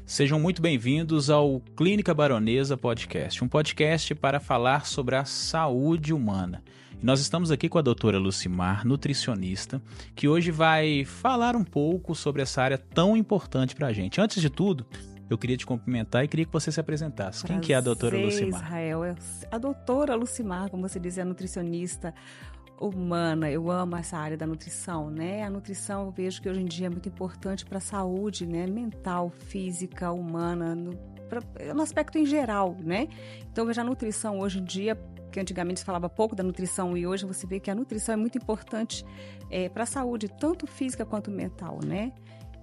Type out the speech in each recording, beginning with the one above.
Sejam muito bem-vindos ao Clínica Baronesa Podcast, um podcast para falar sobre a saúde humana. E nós estamos aqui com a doutora Lucimar, nutricionista, que hoje vai falar um pouco sobre essa área tão importante para a gente. Antes de tudo, eu queria te cumprimentar e queria que você se apresentasse. Prazer, quem que é a doutora Lucimar? Israel, a doutora Lucimar, como você dizia, nutricionista humana. Eu amo essa área da nutrição, né? A nutrição eu vejo que hoje em dia é muito importante para a saúde, né? Mental, física, humana, no aspecto em geral, né? Então, veja, a nutrição hoje em dia, que antigamente se falava pouco da nutrição e hoje você vê que a nutrição é muito importante para a saúde, tanto física quanto mental, né?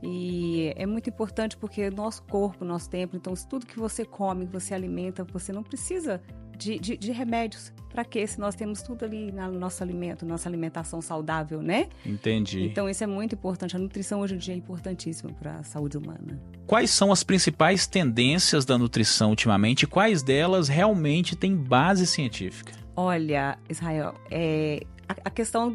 E é muito importante porque nosso corpo, nosso tempo, então tudo que você come, que você alimenta, você não precisa de remédios. Para quê? Se nós temos tudo ali no nosso alimento, nossa alimentação saudável, né? Entendi. Então isso é muito importante. A nutrição hoje em dia é importantíssima para a saúde humana. Quais são as principais tendências da nutrição ultimamente e quais delas realmente têm base científica? Olha, Israel, a questão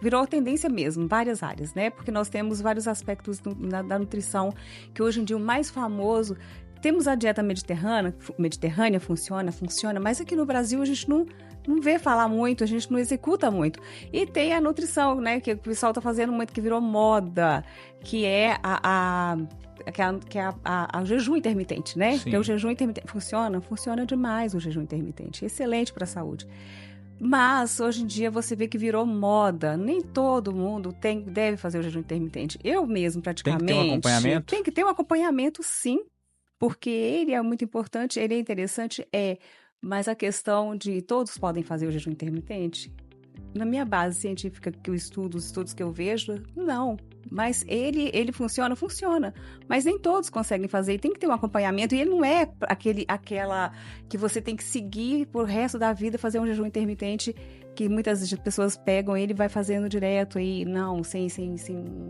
virou tendência mesmo, em várias áreas, né? Porque nós temos vários aspectos da nutrição, que hoje em dia o mais famoso, temos a dieta mediterrânea, funciona, mas aqui no Brasil a gente não vê falar muito, a gente não executa muito. E tem a nutrição, né? Que o pessoal está fazendo muito, que virou moda, que é o jejum intermitente, né? Sim. Que o jejum intermitente funciona demais o jejum intermitente, excelente para a saúde. Mas, hoje em dia, você vê que virou moda. Nem todo mundo deve fazer o jejum intermitente. Eu mesmo, praticamente... Tem que ter um acompanhamento? Tem que ter um acompanhamento, sim. Porque ele é muito importante, ele é interessante, Mas a questão de todos podem fazer o jejum intermitente, na minha base científica, que os estudos que eu vejo, não. Mas ele funciona. Mas nem todos conseguem fazer. E tem que ter um acompanhamento. E ele não é aquela que você tem que seguir por resto da vida, fazer um jejum intermitente, que muitas pessoas pegam ele e vai fazendo direto aí, não, sem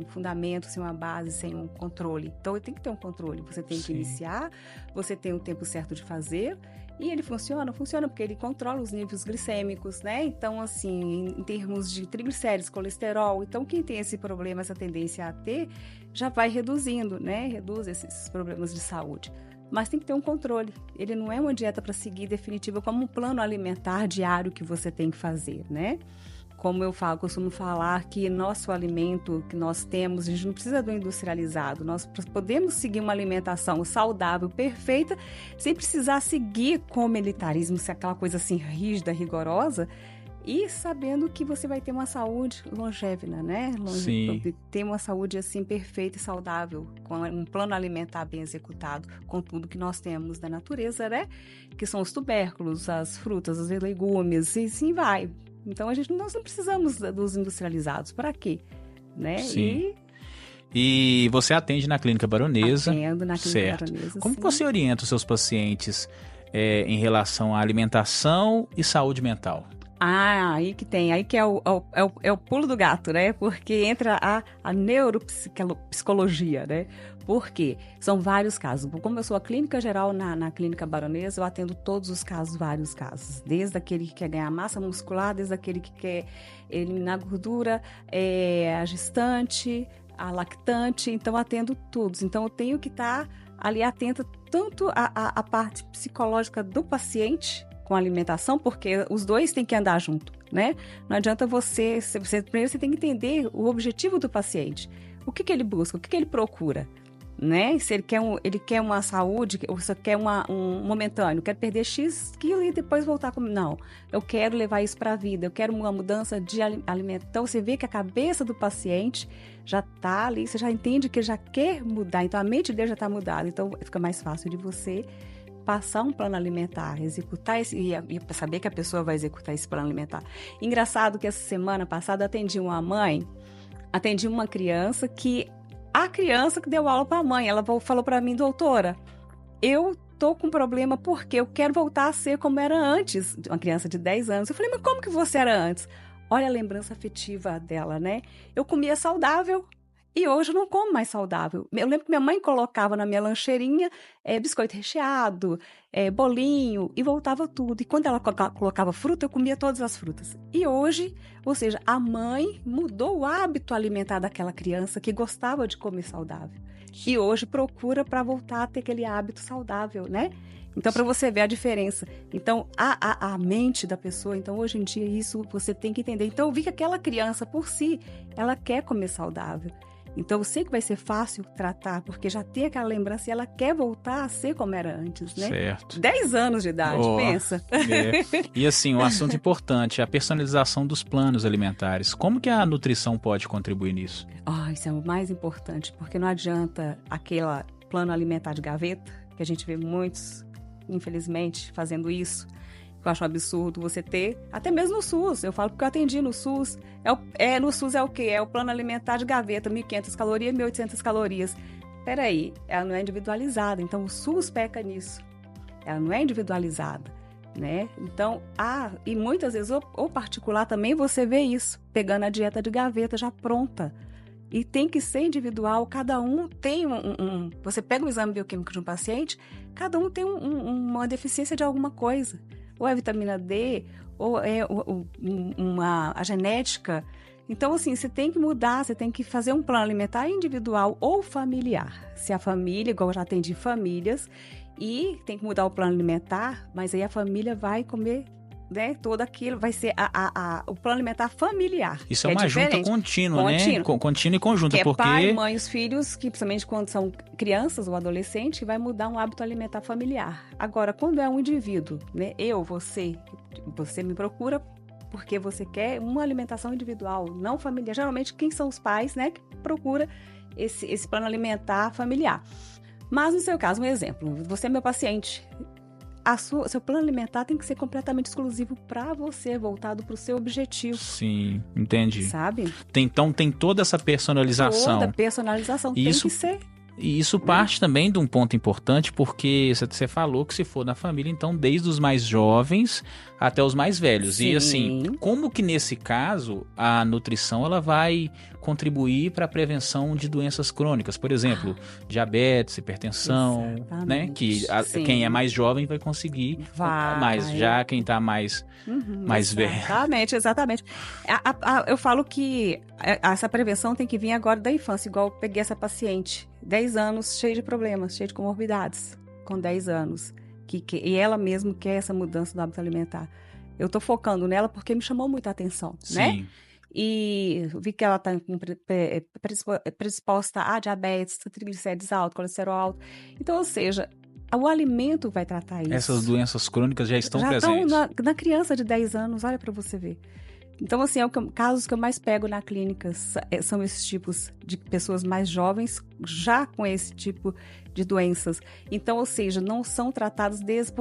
fundamento, sem uma base, sem um controle. Então, tem que ter um controle. Você tem que iniciar, você tem o tempo certo de fazer. E ele funciona porque ele controla os níveis glicêmicos, né? Então, assim, em termos de triglicéridos, colesterol, então quem tem esse problema, essa tendência a ter, já vai reduzindo, né? Reduz esses problemas de saúde. Mas tem que ter um controle. Ele não é uma dieta para seguir definitiva, como um plano alimentar diário que você tem que fazer, né? Como eu costumo falar que nosso alimento que nós temos, a gente não precisa do industrializado. Nós podemos seguir uma alimentação saudável, perfeita, sem precisar seguir com o militarismo, se aquela coisa assim rígida, rigorosa, e sabendo que você vai ter uma saúde longeva, né? Sim. Ter uma saúde assim perfeita e saudável, com um plano alimentar bem executado, com tudo que nós temos da natureza, né? Que são os tubérculos, as frutas, os legumes, e assim vai. Então, nós não precisamos dos industrializados. Para quê? Né? Sim. E você atende na Clínica Baronesa. Atendo na Clínica Baronesa, Como sim. você orienta os seus pacientes em relação à alimentação e saúde mental? Aí que tem. Aí que é o pulo do gato, né? Porque entra a neuropsicologia, né? Por quê? São vários casos. Como eu sou a clínica geral na Clínica Baronesa, eu atendo todos os casos, vários casos. Desde aquele que quer ganhar massa muscular, desde aquele que quer eliminar gordura, a gestante, a lactante. Então, atendo todos. Então, eu tenho que estar ali atenta tanto à parte psicológica do paciente, com a alimentação, porque os dois têm que andar junto, né? Não adianta primeiro você tem que entender o objetivo do paciente. O que ele busca, o que ele procura, né? Se ele quer uma saúde, ou se quer um momentâneo, quer perder X quilos e depois voltar a comer. Não, eu quero levar isso para a vida, eu quero uma mudança de alimento. Então, você vê que a cabeça do paciente já está ali, você já entende que ele já quer mudar, então a mente dele já está mudada, então fica mais fácil de você passar um plano alimentar, executar e saber que a pessoa vai executar esse plano alimentar. Engraçado que essa semana passada atendi uma criança que a criança que deu aula para a mãe, ela falou para mim, doutora, eu tô com problema porque eu quero voltar a ser como era antes, uma criança de 10 anos. Eu falei, mas como que você era antes? Olha a lembrança afetiva dela, né? Eu comia saudável, E hoje eu não como mais saudável. Eu lembro que minha mãe colocava na minha lancheirinha biscoito recheado, bolinho, e voltava tudo. E quando ela colocava fruta, eu comia todas as frutas. E hoje, ou seja, a mãe mudou o hábito alimentar daquela criança que gostava de comer saudável. E hoje procura para voltar a ter aquele hábito saudável, né? Então, para você ver a diferença. Então, a mente da pessoa, então, hoje em dia, isso você tem que entender. Então, eu vi que aquela criança, por si, ela quer comer saudável. Então, eu sei que vai ser fácil tratar, porque já tem aquela lembrança e ela quer voltar a ser como era antes, né? Certo. 10 anos de idade, pensa. E assim, um assunto importante, a personalização dos planos alimentares. Como que a nutrição pode contribuir nisso? Isso é o mais importante, porque não adianta aquele plano alimentar de gaveta, que a gente vê muitos, infelizmente, fazendo isso. Eu acho um absurdo você ter, até mesmo no SUS, eu falo porque eu atendi no SUS, no SUS é o quê? É o plano alimentar de gaveta, 1.500 calorias, 1.800 calorias. Peraí, ela não é individualizada, então o SUS peca nisso, ela não é individualizada, né? Então, e muitas vezes, ou particular também, você vê isso, pegando a dieta de gaveta já pronta. E tem que ser individual, cada um tem você pega o exame bioquímico de um paciente, cada um tem uma deficiência de alguma coisa. Ou é vitamina D, ou é a genética. Então, assim, você tem que mudar, você tem que fazer um plano alimentar individual ou familiar. Se a família, igual eu já atendi famílias, e tem que mudar o plano alimentar, mas aí a família vai comer, né, todo aquilo, vai ser o plano alimentar familiar. Isso é uma junta contínua, né? Contínua e conjunta, que porque... é pai, mãe, os filhos, que principalmente quando são crianças ou adolescentes, vai mudar um hábito alimentar familiar. Agora, quando é um indivíduo, né, você me procura porque você quer uma alimentação individual, não familiar. Geralmente, quem são os pais, né, que procura esse plano alimentar familiar. Mas, no seu caso, um exemplo, você é meu paciente, seu plano alimentar tem que ser completamente exclusivo para você, voltado para o seu objetivo. Sim, entendi. Sabe? Então tem toda essa personalização. Toda personalização tem que ser. E isso parte também de um ponto importante, porque você falou que se for na família, então desde os mais jovens até os mais velhos. Sim. E assim, como que nesse caso a nutrição ela vai contribuir para a prevenção de doenças crônicas? Por exemplo, diabetes, hipertensão, né? Que quem é mais jovem vai conseguir mais, já quem está mais velho. Exatamente. Eu falo que essa prevenção tem que vir agora da infância, igual eu peguei essa paciente, 10 anos, cheia de problemas, cheia de comorbidades, com 10 anos. E ela mesmo quer essa mudança do hábito alimentar. Eu tô focando nela porque me chamou muita atenção, né? E vi que ela está predisposta a diabetes, triglicérides altos, colesterol alto. Então, ou seja, o alimento vai tratar isso. Essas doenças crônicas já estão presentes. Já estão na criança de 10 anos, olha para você ver. Então, assim, casos que eu mais pego na clínica são esses tipos de pessoas mais jovens, já com esse tipo de doenças. Então, ou seja, não são tratados desde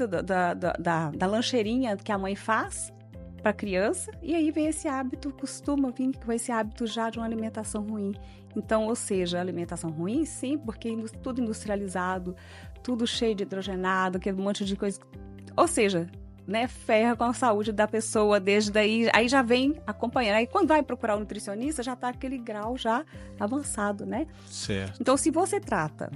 da lancheirinha que a mãe faz para a criança, e aí vem esse hábito, costuma vir com esse hábito já de uma alimentação ruim. Então, ou seja, alimentação ruim, sim, porque tudo industrializado, tudo cheio de hidrogenado, aquele monte de coisa. Ou seja, né, ferra com a saúde da pessoa desde daí, aí já vem acompanhando. Aí quando vai procurar um nutricionista, já está aquele grau já avançado, né? Certo. Então, se você trata,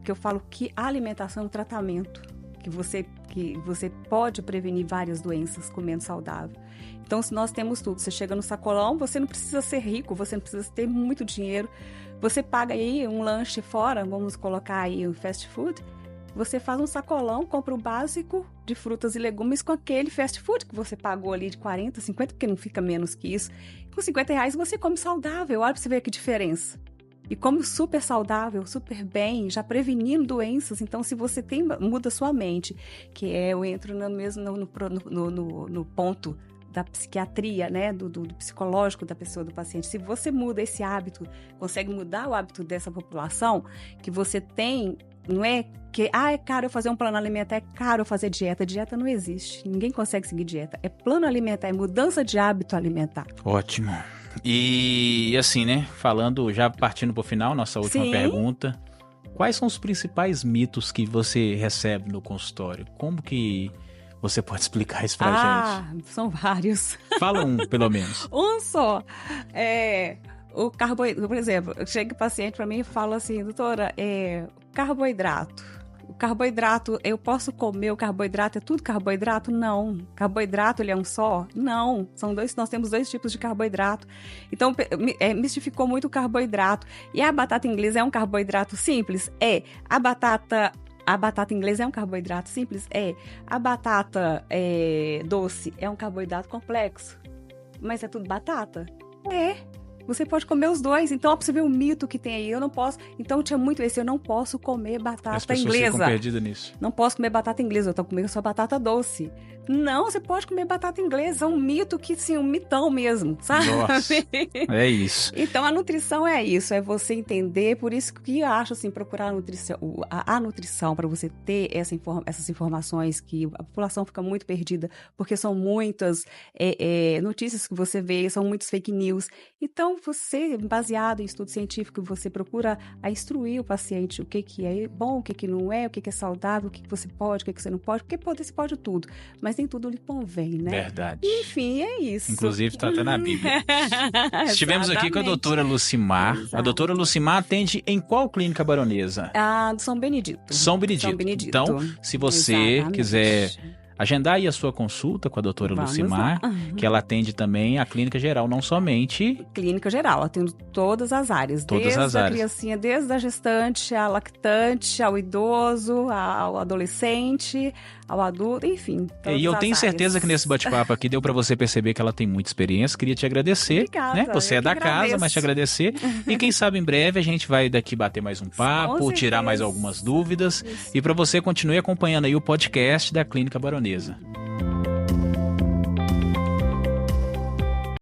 que eu falo que a alimentação é um tratamento, que você pode prevenir várias doenças comendo saudável. Então, se nós temos tudo, você chega no sacolão, você não precisa ser rico, você não precisa ter muito dinheiro, você paga aí um lanche fora, vamos colocar aí um fast food, você faz um sacolão, compra o básico de frutas e legumes com aquele fast food que você pagou ali de 40, 50, porque não fica menos que isso. Com R$50 você come saudável, olha pra você ver que diferença. E come super saudável, super bem, já prevenindo doenças. Então, se você muda sua mente, que eu entro no ponto da psiquiatria, né, do psicológico da pessoa, do paciente. Se você muda esse hábito, consegue mudar o hábito dessa população, que você tem, não é que, é caro eu fazer um plano alimentar, é caro eu fazer dieta. Dieta não existe, ninguém consegue seguir dieta. É plano alimentar, é mudança de hábito alimentar. Ótimo. E assim, né, já partindo para o final, nossa última pergunta, quais são os principais mitos que você recebe no consultório? Como que você pode explicar isso pra gente? São vários. Fala um, pelo menos. Um só. o carboidrato, por exemplo, chega o paciente para mim e fala assim, doutora, carboidrato. O carboidrato, eu posso comer o carboidrato? É tudo carboidrato? Não. Carboidrato, ele é um só? Não. Nós temos 2 tipos de carboidrato. Então, mistificou muito o carboidrato. E a batata inglesa é um carboidrato simples? É. A batata inglesa é um carboidrato simples? É. A batata doce é um carboidrato complexo? Mas é tudo batata? É. Você pode comer os 2, então ó, pra você ver o mito que tem aí, eu não posso, então tinha muito esse, eu não posso comer batata As pessoas inglesa. ficam perdidas nisso. Não posso comer batata inglesa, eu tô comendo só batata doce. Não, você pode comer batata inglesa, é um mito que, sim, um mitão mesmo, sabe? Nossa, é isso. Então a nutrição é isso, é você entender, por isso que eu acho assim, procurar a nutrição para você ter essas informações que a população fica muito perdida, porque são muitas notícias que você vê, são muitos fake news. Então você, baseado em estudo científico, você procura instruir o paciente o que é bom, o que não é, o que é saudável, o que você pode, o que você não pode, porque você pode tudo, mas nem tudo lhe convém, né? Verdade. Enfim, é isso. Inclusive está até na Bíblia. Estivemos aqui com a doutora Lucimar. Exato. A doutora Lucimar atende em qual clínica baronesa? Do São Benedito. São Benedito. Então, se você quiser agendar aí a sua consulta com a doutora Lucimar, que ela atende também a clínica geral, não somente... Clínica geral, atendo todas as áreas. Desde a criancinha, desde a gestante, a lactante, ao idoso, ao adolescente, ao adulto, enfim. E eu tenho certeza que nesse bate-papo aqui deu para você perceber que ela tem muita experiência. Queria te agradecer. Obrigada, né? Você é da casa, mas te agradecer. E quem sabe em breve a gente vai daqui bater mais um papo, tirar mais algumas dúvidas. Isso. E para você, continue acompanhando aí o podcast da Clínica Baronesa.